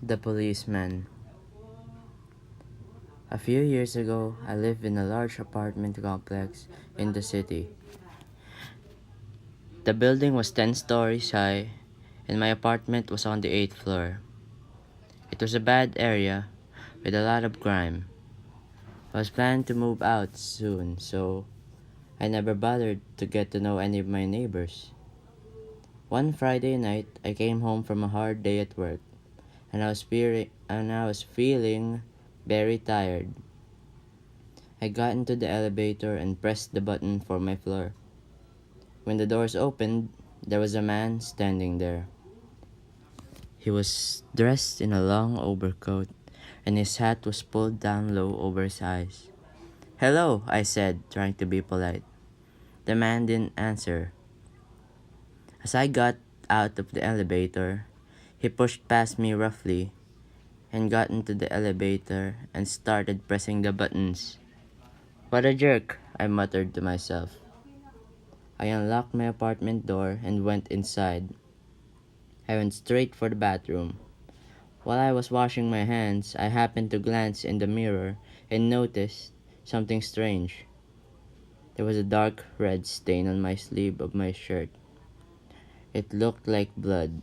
The policeman. A few years ago, I lived in a large apartment complex in the city. The building was 10 stories high, and my apartment was on the 8th floor. It was a bad area with a lot of crime. I was planning to move out soon, so I never bothered to get to know any of my neighbors. One Friday night, I came home from a hard day at work, and I was feeling very tired. I got into the elevator and pressed the button for my floor. When the doors opened, there was a man standing there. He was dressed in a long overcoat, and his hat was pulled down low over his eyes. "Hello," I said, trying to be polite. The man didn't answer. As I got out of the elevator, he pushed past me roughly and got into the elevator and started pressing the buttons. "What a jerk," I muttered to myself. I unlocked my apartment door and went inside. I went straight for the bathroom. While I was washing my hands, I happened to glance in the mirror and noticed something strange. There was a dark red stain on my sleeve of my shirt. It looked like blood.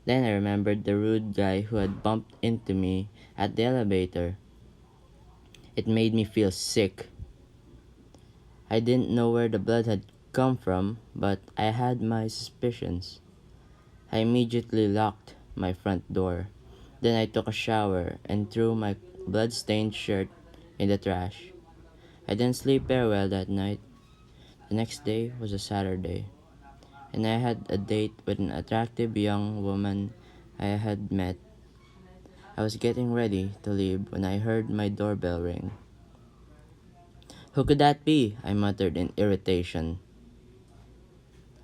Then I remembered the rude guy who had bumped into me at the elevator. It made me feel sick. I didn't know where the blood had come from, but I had my suspicions. I immediately locked my front door. Then I took a shower and threw my blood-stained shirt in the trash. I didn't sleep very well that night. The next day was a Saturday, and I had a date with an attractive young woman I had met. I was getting ready to leave when I heard my doorbell ring. "Who could that be?" I muttered in irritation.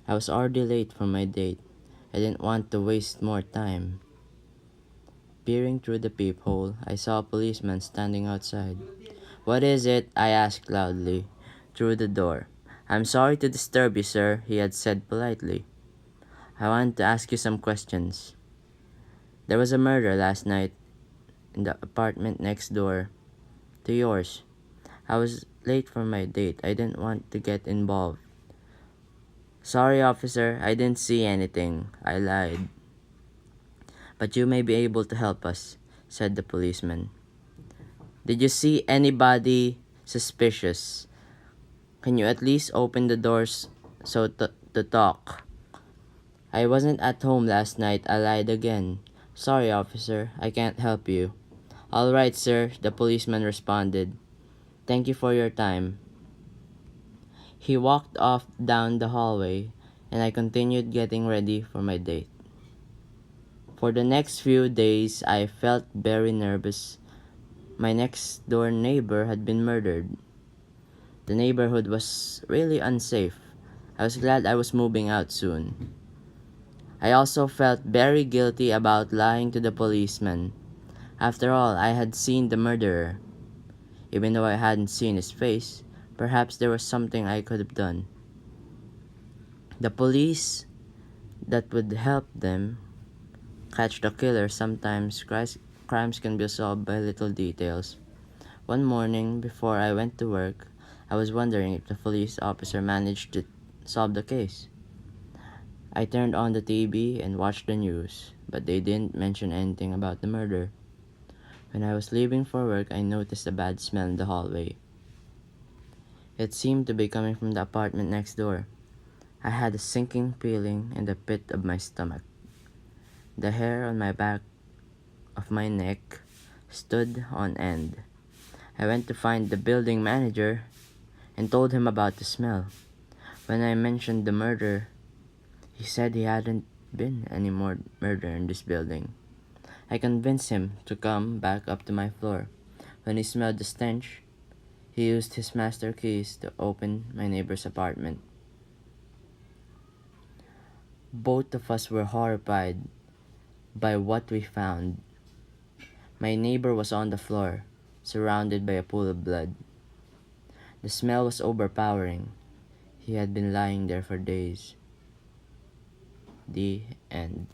I was already late for my date. I didn't want to waste more time. Peering through the peephole, I saw a policeman standing outside. "What is it?" I asked loudly, through the door. "I'm sorry to disturb you, sir," he had said politely. "I wanted to ask you some questions. There was a murder last night in the apartment next door to yours. I was late for my date. I didn't want to get involved." "Sorry, officer, I didn't see anything," I lied. "But you may be able to help us," said the policeman. "Did you see anybody suspicious? Can you at least open the doors to talk?" "I wasn't at home last night," I lied again. "Sorry, officer, I can't help you." "All right, sir," the policeman responded. "Thank you for your time." He walked off down the hallway, and I continued getting ready for my date. For the next few days, I felt very nervous. My next door neighbor had been murdered. The neighborhood was really unsafe. I was glad I was moving out soon. I also felt very guilty about lying to the policeman. After all, I had seen the murderer. Even though I hadn't seen his face, perhaps there was something I could have done. The police that would help them catch the killer. Sometimes crimes can be solved by little details. One morning, before I went to work, I was wondering if the police officer managed to solve the case. I turned on the TV and watched the news, but they didn't mention anything about the murder. When I was leaving for work, I noticed a bad smell in the hallway. It seemed to be coming from the apartment next door. I had a sinking feeling in the pit of my stomach. The hair on my back of my neck stood on end. I went to find the building manager and told him about the smell. When I mentioned the murder, he said he hadn't been any more murder in this building. I convinced him to come back up to my floor. When he smelled the stench, he used his master keys to open my neighbor's apartment. Both of us were horrified by what we found. My neighbor was on the floor, surrounded by a pool of blood. The smell was overpowering. He had been lying there for days. The end.